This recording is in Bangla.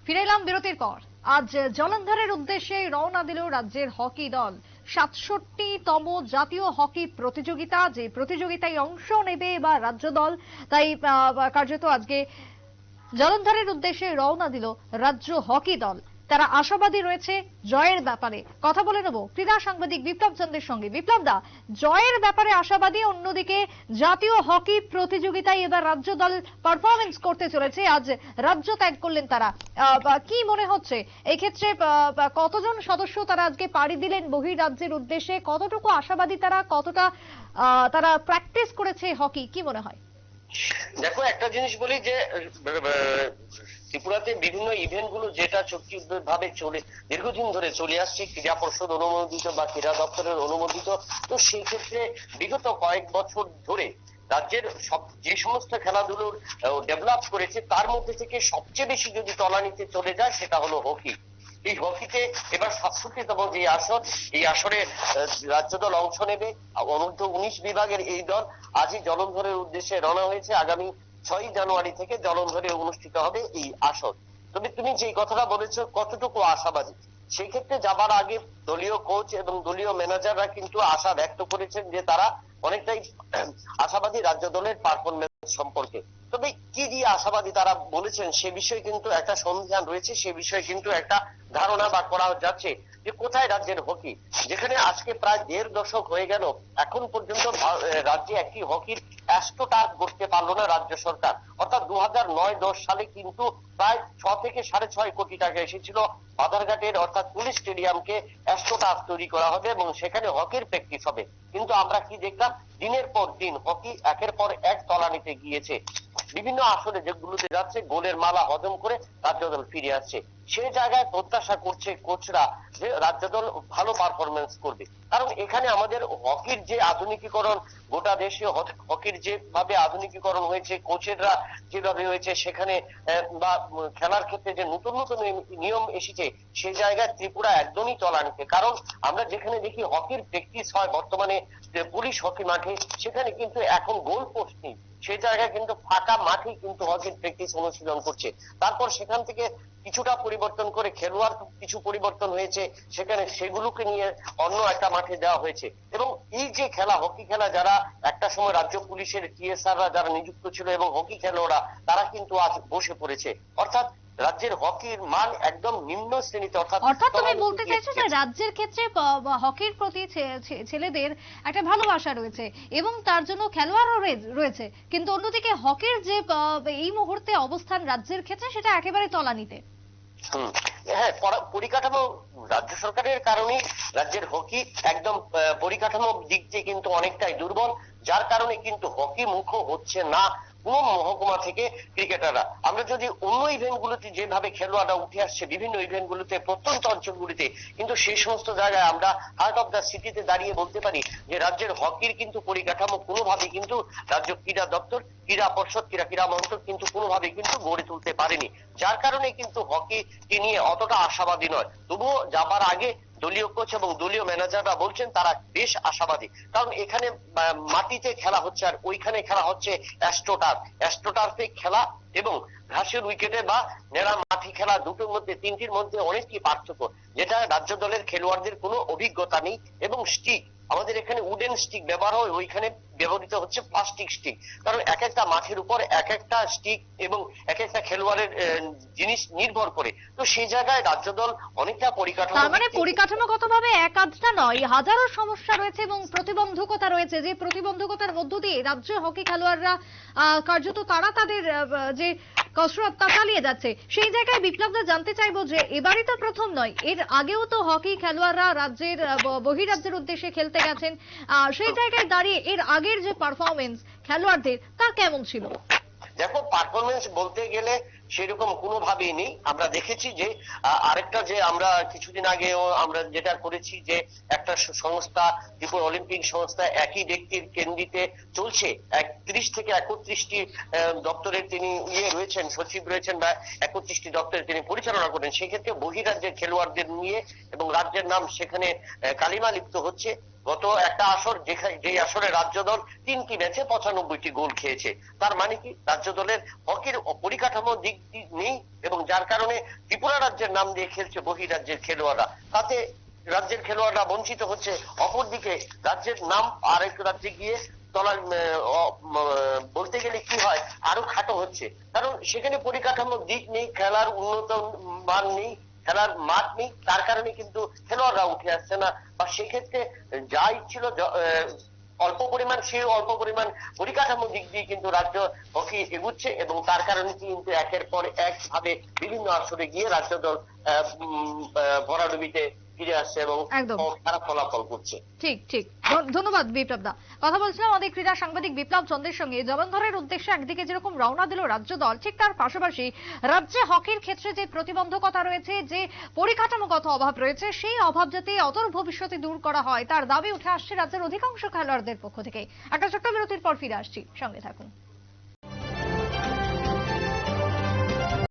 ফিরে এলাম বিরতির পর। আজ জলন্ধরের উদ্দেশ্যে রওনা দিল রাজ্যের হকি দল। ৬৭তম জাতীয় হকি প্রতিযোগিতা, যে প্রতিযোগিতায় অংশ নেবে এবার রাজ্য দল। তাই কার্যত আজকে জলন্ধরের উদ্দেশ্যে রওনা দিল রাজ্য হকি দল। তারা আশাবাদী রয়েছে জয়ের ব্যাপারে। কথা বলে নেব ক্রীড়া সাংবাদিক বিপ্লব চন্দ্রের সঙ্গে। বিপ্লব দা, জয়ের ব্যাপারে আশাবাদী, অন্যদিকে জাতীয় হকি প্রতিযোগিতায় এবার রাজ্য দল পারফরমেন্স করতে চলেছে। আজ রাজ্য ত্যাগ করলেন তারা। কি মনে হচ্ছে এই ক্ষেত্রে কতজন সদস্য তারা আজকে পাড়ি দিলেন বহির্রাজ্যের উদ্দেশ্যে? কতটুকু আশাবাদী তারা, কতটা তারা প্র্যাকটিস করেছে হকি, কি মনে হয়? দেখো, একটা জিনিস বলি যে ত্রিপুরাতে বিভিন্ন ইভেন্ট গুলো যেটা চুক্তিবদ্ধভাবে দীর্ঘদিন ধরে চলে আসছে, ক্রীড়া পর্ষদ অনুমোদিত বা ক্রীড়া দপ্তরের অনুমোদিত। তো সেই ক্ষেত্রে বিগত কয়েক বছর ধরে রাজ্যের যে সমস্ত খেলাধুলোর ডেভেলপ করেছে তার মধ্যে থেকে সবচেয়ে বেশি যদি তলানিতে চলে যায় সেটা হলো হকি। এই হকিতে এবার ৬৭তম যে আসর, এই আসরে রাজ্য দল অংশ নেবে। অনূর্ধ্ব-১৯ বিভাগের এই দল আজই জলন্ধরের উদ্দেশ্যে রওনা হয়েছে। আগামী ৬ জানুয়ারি থেকে জলন্ধরে অনুষ্ঠিত হবে এই আসর। তবে তুমি যে কথাটা বলেছো কতটুকু আশাবাদী, সেই ক্ষেত্রে যাবার আগে দলীয় কোচ এবং দলীয় ম্যানেজাররা কিন্তু আশা ব্যক্ত করেছেন যে তারা অনেকটাই আশাবাদী রাজ্য দলের পারফরমেন্স সম্পর্কে। তবে কি দিয়ে আশাবাদী তারা বলেছেন সে বিষয়ে কিন্তু একটা সন্ধান রয়েছে, সে বিষয়ে কিন্তু একটা ধারণা বা করা যাচ্ছে যে কোথায় রাজ্যের হকি, যেখানে আজকে প্রায় ১.৫ দশক হয়ে গেল এখন পর্যন্ত রাজ্যে একটি হকির অ্যাস্ট্রোটার্ফ করতে পারলো না রাজ্য সরকার। অর্থাৎ ২০০৯-১০ সালে কিন্তু প্রায় ৬ থেকে ৬.৫ কোটি টাকা এসেছিল বাধারঘাটের অর্থাৎ পুলিশ স্টেডিয়ামকে অ্যাস্ট্রোটার্ফ তৈরি করা হবে এবং সেখানে হকির প্র্যাকটিস হবে। কিন্তু আমরা কি দেখলাম, দিনের পর দিন হকি একের পর এক তলানিতে গিয়েছে। বিভিন্ন আসরে যেগুলোতে যাচ্ছে গোলের মালা হজম করে রাজ্য দল ফিরে আসছে। সেই জায়গায় প্রত্যাশা করছে কোচরা যে রাজ্য দল ভালো পারফরমেন্স করবে, কারণ এখানে আমাদের হকির যে আধুনিকীকরণ, গোটা দেশে হকির যেভাবে আধুনিকীকরণ হয়েছে, কোচেররা যেভাবে হয়েছে, সেখানে বা খেলার ক্ষেত্রে যে নতুন নতুন নিয়ম এসেছে, সেই জায়গায় ত্রিপুরা একদমই তলানিতে। কারণ আমরা যেখানে দেখি হকির প্র্যাকটিস হয় বর্তমানে পুলিশ হকি মাঠে, সেখানে কিন্তু এখন গোল পোস্ট নেই, সেই জায়গায় কিন্তু ফাঁকা মাঠে কিন্তু হকির প্র্যাকটিস অনুশীলন করছে। তারপর সেখান থেকে কিছুটা পরিবর্তন করে খেলোয়াড় কিছু পরিবর্তন হয়েছে, সেখানে সেগুলোকে নিয়ে অন্য একটা মাঠে দেওয়া হয়েছে। এবং এই যে খেলা, হকি খেলা, যারা একটা সময় রাজ্য পুলিশের টিএসআররা যারা নিযুক্ত ছিল এবং হকি খেলোয়াড়রা, তারা কিন্তু আজ বসে পড়েছে। অর্থাৎ রাজ্যের হকির মান একদম নিম্ন শ্রেণীতে। অর্থাৎ তুমি বলতে চাইছো যে রাজ্যের ক্ষেত্রে হকির প্রতি ছেলেদের একটা ভালোবাসা রয়েছে এবং তার জন্য খেলোয়াড়ও রয়েছে, কিন্তু অন্যদিকে হকির যে এই মুহূর্তে অবস্থান রাজ্যের ক্ষেত্রে সেটা একেবারে তলানিতে। হ্যাঁ, পরিকাঠামো রাজ্য সরকারের কারণে রাজ্যের হকি একদম পরিকাঠামো দিক দিয়ে কিন্তু অনেকটাই দুর্বল, যার কারণে কিন্তু হকি মুখ হচ্ছে না কোন মহকুমা থেকে ক্রিকেটাররা। আমরা যদি অন্য ইভেন্ট গুলোতে যেভাবে খেলোয়াড়রা উঠে আসছে বিভিন্ন ইভেন্ট গুলোতে, প্রত্যন্ত অঞ্চলগুলিতে, কিন্তু সেই সমস্ত জায়গায় আমরা হার্ট অফ দ্য সিটিতে দাঁড়িয়ে বলতে পারি যে রাজ্যের হকির কিন্তু পরিকাঠামো কোনোভাবে কিন্তু রাজ্য ক্রীড়া দপ্তর, ক্রীড়া পর্ষদ, ক্রীড়া মন্ত্রক কিন্তু কোনোভাবে কিন্তু গড়ে তুলতে পারেনি, যার কারণে কিন্তু হকিকে নিয়ে অতটা আশাবাদী নয়। তবুও যাবার আগে দলীয় কোচ এবং দলীয় ম্যানেজাররা বলছেন তারা বেশ আশাবাদী, কারণ এখানে মাটিতে খেলা হচ্ছে আর ওইখানে খেলা হচ্ছে অ্যাস্ট্রোটার্ফে খেলা এবং ঘাসের উইকেটে বা নেড়া মাটি খেলা, দুটোর মধ্যে, তিনটির মধ্যে অনেকটি পার্থক্য, যেটা রাজ্য দলের খেলোয়াড়দের কোনো অভিজ্ঞতা নেই। এবং স্টিক, আমাদের এখানে উডেন স্টিক ব্যবহার হয়, ওইখানে ব্যবহৃত হচ্ছে প্লাস্টিক স্টিক, কারণ এক একটা মাঠের উপর এক একটা স্টিক এবং এক একটা খেলোয়াড়ের জিনিস নির্ভর করে। তো সেই জায়গায় রাজ্য দল অনেকটা পরিকাঠামোগতভাবে এক আধটা নয়, হাজারো সমস্যা রয়েছে এবং প্রতিবন্ধকতা রয়েছে, যে প্রতিবন্ধকতার মধ্য দিয়ে রাজ্য হকি খেলোয়াড়রা কার্যত তারা তাদের যে কসরত তা চালিয়ে যাচ্ছে। সেই জায়গায় বিপ্লবদা জানতে চাইবো যে এবারই তো প্রথম নয়, এর আগেও তো হকি খেলোয়াড়রা রাজ্যের বহিরাজ্যের উদ্দেশ্যে খেলতে গেছেন। সেই জায়গায় দাঁড়িয়ে এর আগের যে পারফরমেন্স খেলোয়াড়দের তা কেমন ছিল? দেখো, পারফরমেন্স বলতে গেলে সেরকম কোনোভাবেই নেই। আমরা দেখেছি যে আরেকটা যে আমরা কিছুদিন আগেও আমরা যেটা করেছি যে একটা সংস্থা, ত্রিপুরা অলিম্পিক সংস্থা, একই ব্যক্তির কেন্দ্রিতে চলছে, ৩০ থেকে ৩১টি দপ্তরের তিনি রয়েছেন, সচিব রয়েছেন বা ৩১টি দপ্তরে তিনি পরিচালনা করেন। সেক্ষেত্রে বহিরাজ্যের খেলোয়াড়দের নিয়ে এবং রাজ্যের নাম সেখানে কালিমা লিপ্ত হচ্ছে। গত একটা আসর, যে আসরে রাজ্য দল ৩টি ম্যাচে ৯৫টি গোল খেয়েছে, তার মানে কি রাজ্য দলের হকির পরিকাঠামো দিক নেই এবং যার যার কারণে ত্রিপুরা রাজ্যের নাম দিয়ে খেলছে বহিরাজ্যের খেলোয়াড়রা, তাতে রাজ্যের খেলোয়াড়রা বঞ্চিত হচ্ছে। অপরদিকে রাজ্যের নাম আরেক রাজ্যে গিয়ে তলার বলতে গেলে কি হয়, আরো খাটো হচ্ছে। কারণ সেখানে পরিকাঠামোর দিক নেই, খেলার উন্নত মান নেই, খেলার মাঠ নেই, তার কারণে কিন্তু খেলোয়াড়রা উঠে আসছে না। বা সেক্ষেত্রে যা ইচ্ছিল অল্প পরিমাণ, সেই অল্প পরিমাণ পরিকাঠামো দিক দিয়ে কিন্তু রাজ্য হকি এগুচ্ছে, এবং তার কারণে কিন্তু একের পর এক ভাবে বিভিন্ন আসরে গিয়ে রাজ্য দল ভরাডুবিতে ফিরে আসছে এবং একদম খারাপ ফলাফল করছে। ঠিক ঠিক। ধন্যবাদ বিপ্লব দা। কথা বলছিলাম আমাদের ক্রীড়া সাংবাদিক বিপ্লব চন্দ্রের সঙ্গে। জলন্ধরের উদ্দেশ্যে একদিকে যেরকম রওনা দিল রাজ্য দল, ঠিক তার পাশাপাশি রাজ্যে হকির ক্ষেত্রে যে প্রতিবন্ধকতা রয়েছে, যে পরিকাঠামোগত অভাব রয়েছে, সেই অভাব যাতে অদূর ভবিষ্যতে দূর করা হয় তার দাবি উঠে আসছে রাজ্যের অধিকাংশ খেলোয়াড়দের পক্ষ থেকে। একটা ছোট্ট বিরতির পর ফিরে আসছি, সঙ্গে থাকুন।